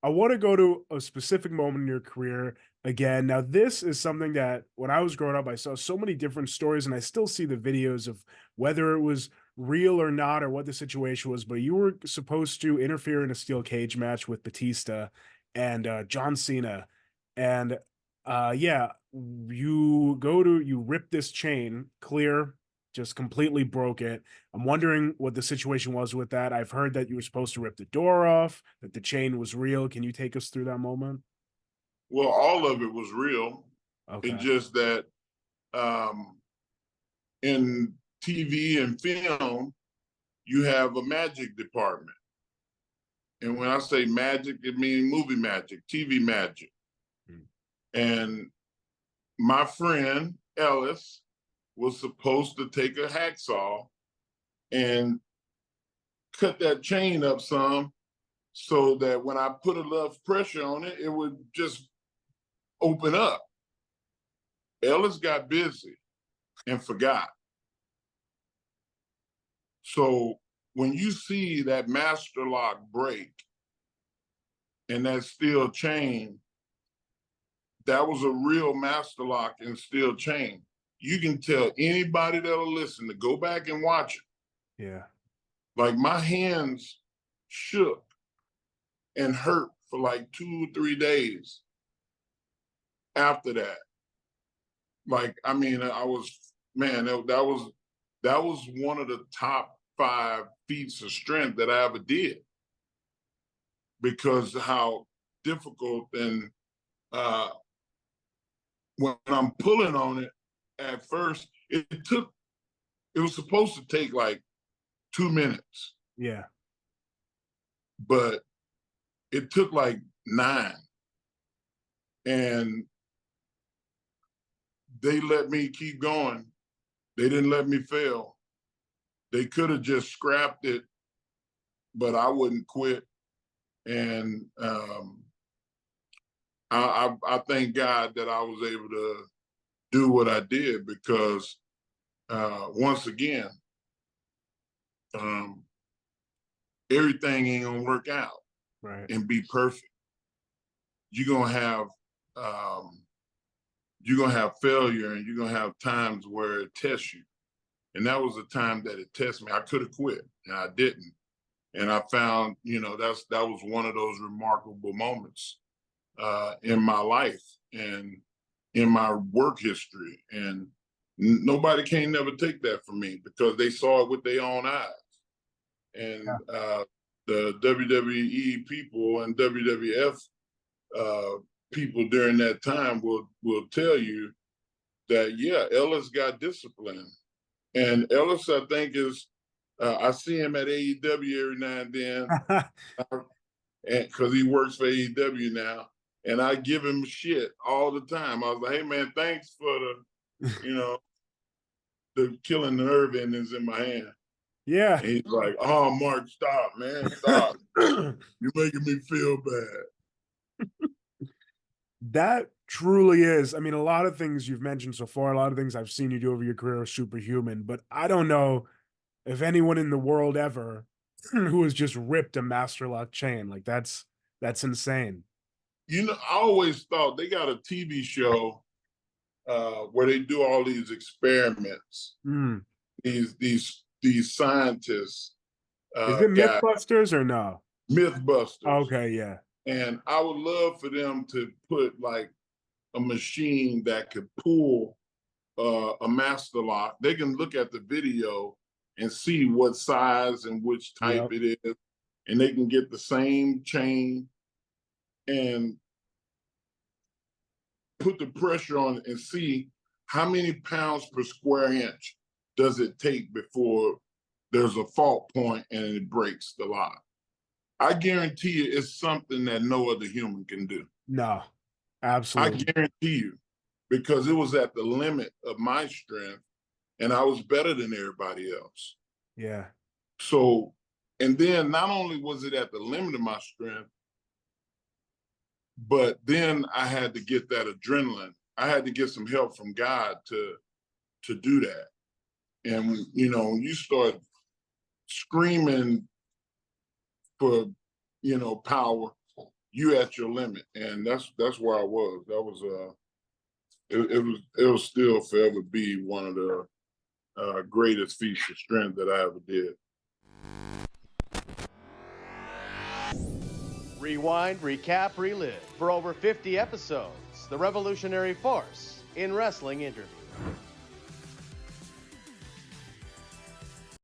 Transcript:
I want to go to a specific moment in your career again. Now, this is something that when I was growing up, I saw so many different stories, and I still see the videos of whether it was real or not, or what the situation was. But you were supposed to interfere in a steel cage match with Batista and John Cena, and yeah, you rip this chain clear, just completely broke it. I'm wondering what the situation was with that. I've heard that you were supposed to rip the door off, that the chain was real. Can you take us through that moment? Well, all of it was real. It's Okay. just that in TV and film, you have a magic department. And when I say magic, it means movie magic, TV magic. Hmm. And my friend Ellis was supposed to take a hacksaw and cut that chain up some so that when I put enough pressure on it, it would just open up. Ellis got busy and forgot. So when you see that master lock break and that steel chain, that was a real master lock and steel chain. You can tell anybody that'll listen to go back and watch it. Yeah. Like my hands shook and hurt for like 2 or 3 days after that. Like, I mean, I was, man, that was one of the top 5 feats of strength that I ever did because how difficult and when I'm pulling on it at first, it was supposed to take like 2 minutes, Yeah. but it took like 9. And they let me keep going. They didn't let me fail. They could have just scrapped it, but I wouldn't quit. And I thank God that I was able to do what I did because once again, um, everything ain't gonna work out Right. and be perfect. You're gonna have you're gonna have failure and you're gonna have times where it tests you. And that was the time that it tested me. I could have quit and I didn't. And I found, that was one of those remarkable moments in my life and in my work history. And nobody can never take that from me because they saw it with their own eyes. Yeah. And the WWE people and WWF people during that time will tell you that yeah, Ellis got disciplined, and Ellis I think is I see him at AEW every now and then because he works for AEW now, and I give him shit all the time. I was like, hey man, thanks for the killing the nerve endings in my hand. Yeah. And he's like, oh Mark, stop, man, stop. You're making me feel bad. That truly is. I mean, a lot of things you've mentioned so far, a lot of things I've seen you do over your career are superhuman, but I don't know if anyone in the world ever who has just ripped a master lock chain. Like that's insane. I always thought they got a TV show where they do all these experiments. Mm. These scientists Is it got Mythbusters or no? MythBusters, Okay, yeah. and I would love for them to put like a machine that could pull a master lock. They can look at the video and see what size and which type Yep. it is, and they can get the same chain and put the pressure on it and see how many pounds per square inch does it take before there's a fault point and it breaks the lock. I guarantee you it's something that no other human can do. No, I absolutely. guarantee you because it was at the limit of my strength and I was better than everybody else. Yeah. So, and then not only was it at the limit of my strength, but then I had to get that adrenaline. I had to get some help from God to do that. And when you start screaming for power, you at your limit, and that's where I was. That was it was still forever be one of the greatest feats of strength that I ever did. Rewind, recap, relive. For over 50 episodes, the revolutionary force in wrestling interview.